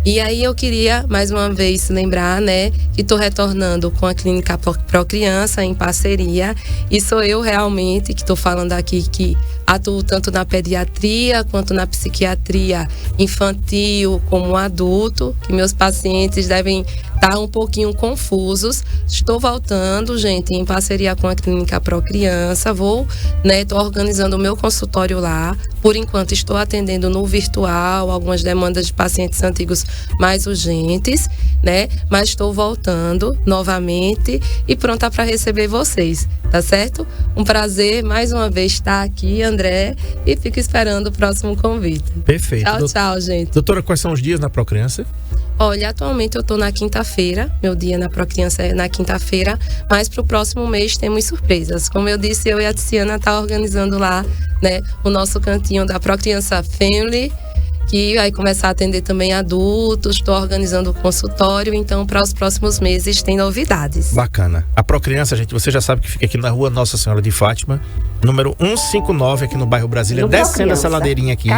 E aí eu queria mais uma vez lembrar, né, que estou retornando com a Clínica Procriança em parceria, e sou eu realmente que estou falando aqui, que atuo tanto na pediatria quanto na psiquiatria infantil como adulto, que meus pacientes devem estar um pouquinho confusos. Estou voltando, gente, em parceria com a Clínica Procriança. Estou organizando o meu consultório lá. Por enquanto estou atendendo no virtual algumas demandas de pacientes antigos mais urgentes, né? Mas estou voltando novamente e pronta para receber vocês, tá certo? Um prazer mais uma vez estar aqui, André, e fico esperando o próximo convite. Perfeito. Tchau, gente. Doutora, quais são os dias na Procriança? Olha, atualmente eu estou na quinta-feira, meu dia na Procriança é na quinta-feira, mas para o próximo mês temos surpresas. Como eu disse, eu e a Tiziana tá organizando lá, né, o nosso cantinho da Procriança Family, que vai começar a atender também adultos. Estou organizando o consultório, então para os próximos meses tem novidades. Bacana. A Procriança, gente, você já sabe que fica aqui na rua Nossa Senhora de Fátima, número 159 aqui no bairro Brasília, No descendo essa Procriança. ladeirinha aqui,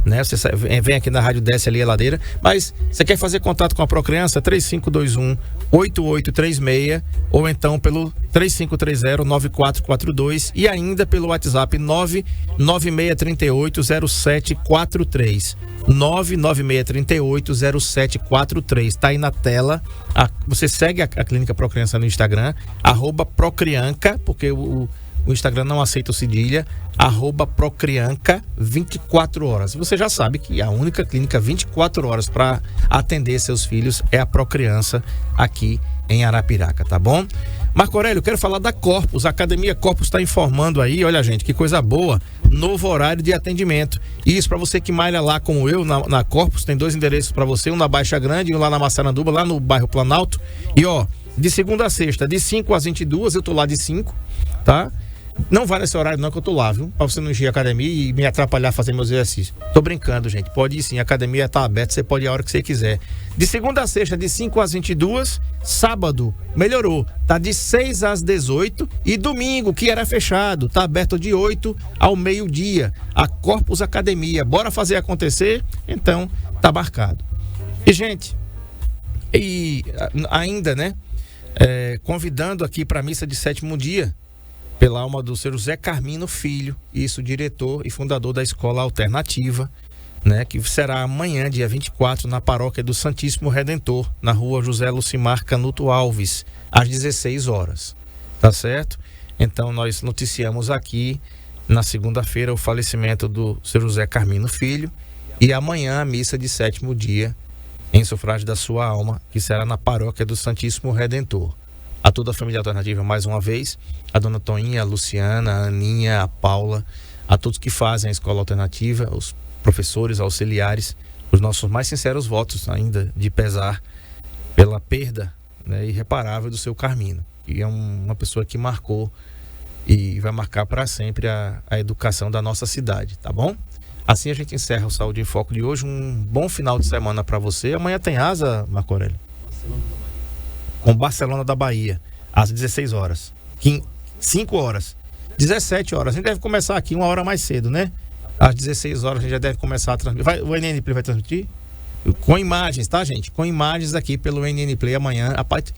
né? Você vem aqui na rádio, desce ali a ladeira, mas você quer fazer contato com a Procriança? 3521-8836 ou então pelo 3530-9442 e ainda pelo WhatsApp 99638-0743. 99638-0743. Tá aí na tela. Você segue a Clínica Procriança no Instagram, @Procrianca, porque o Instagram não aceita o cedilha, @Procrianca 24 horas. Você já sabe que a única clínica 24 horas para atender seus filhos é a Procriança aqui em Arapiraca, tá bom? Marco Aurélio, quero falar da Corpus. A Academia Corpus está informando aí, olha gente, que coisa boa, novo horário de atendimento. E isso para você que malha lá como eu, na Corpus, tem 2 endereços para você, um na Baixa Grande e um lá na Massaranduba, lá no bairro Planalto. E ó, de segunda a sexta, de 5 às 22, eu tô lá de 5, tá? Não vai nesse horário não que eu tô lá, viu? Pra você não encher a academia e me atrapalhar fazer meus exercícios. Tô brincando, gente. Pode ir sim, a academia tá aberta, você pode ir a hora que você quiser. De segunda a sexta, de 5 às 22, sábado, melhorou. Tá de 6 às 18 e domingo, que era fechado, tá aberto de 8 ao meio-dia. A Corpus Academia. Bora fazer acontecer? Então, tá marcado. E, gente, ainda, né? Convidando aqui pra missa de 7º dia, pela alma do seu José Carmino Filho, isso, diretor e fundador da Escola Alternativa, né, que será amanhã, dia 24, na paróquia do Santíssimo Redentor, na rua José Lucimar Canuto Alves, às 16 horas. Tá certo? Então, nós noticiamos aqui, na segunda-feira, o falecimento do seu José Carmino Filho, e amanhã a missa de 7º dia, em sufrágio da sua alma, que será na paróquia do Santíssimo Redentor. A toda a família alternativa, mais uma vez, a dona Toinha, a Luciana, a Aninha, a Paula, a todos que fazem a escola alternativa, os professores, auxiliares, os nossos mais sinceros votos ainda de pesar pela perda, né, irreparável do seu Carmino, que é uma pessoa que marcou e vai marcar para sempre a educação da nossa cidade, tá bom? Assim a gente encerra o Saúde em Foco de hoje. Um bom final de semana para você. Amanhã tem asa, Marco Aurélio? Com Barcelona da Bahia, às 16 horas. 5 horas. 17 horas. A gente deve começar aqui 1 hora mais cedo, né? Às 16 horas a gente já deve começar a transmitir. O NN Play vai transmitir? Com imagens, tá, gente? Com imagens aqui pelo NN Play amanhã, a partir,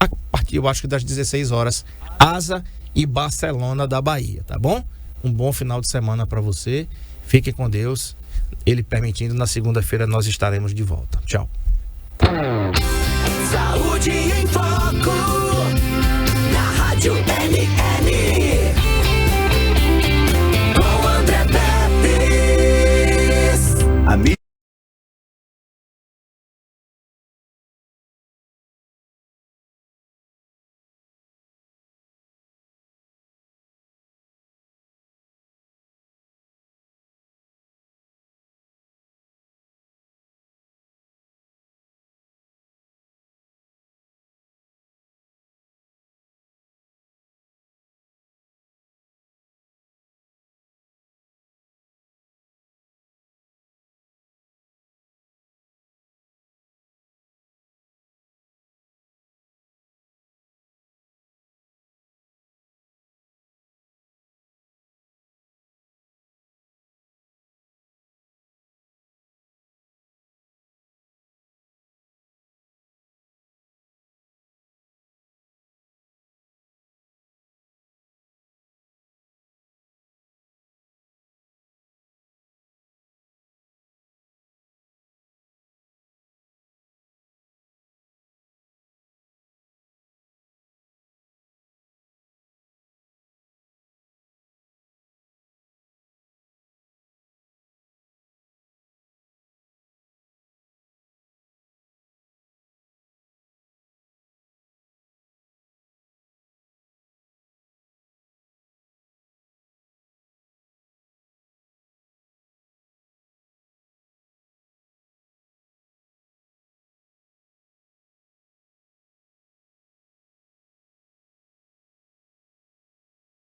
eu acho que das 16 horas, Asa e Barcelona da Bahia, tá bom? Um bom final de semana para você. Fique com Deus. Ele permitindo, na segunda-feira nós estaremos de volta. Tchau. Saúde em Foco, na Rádio NN.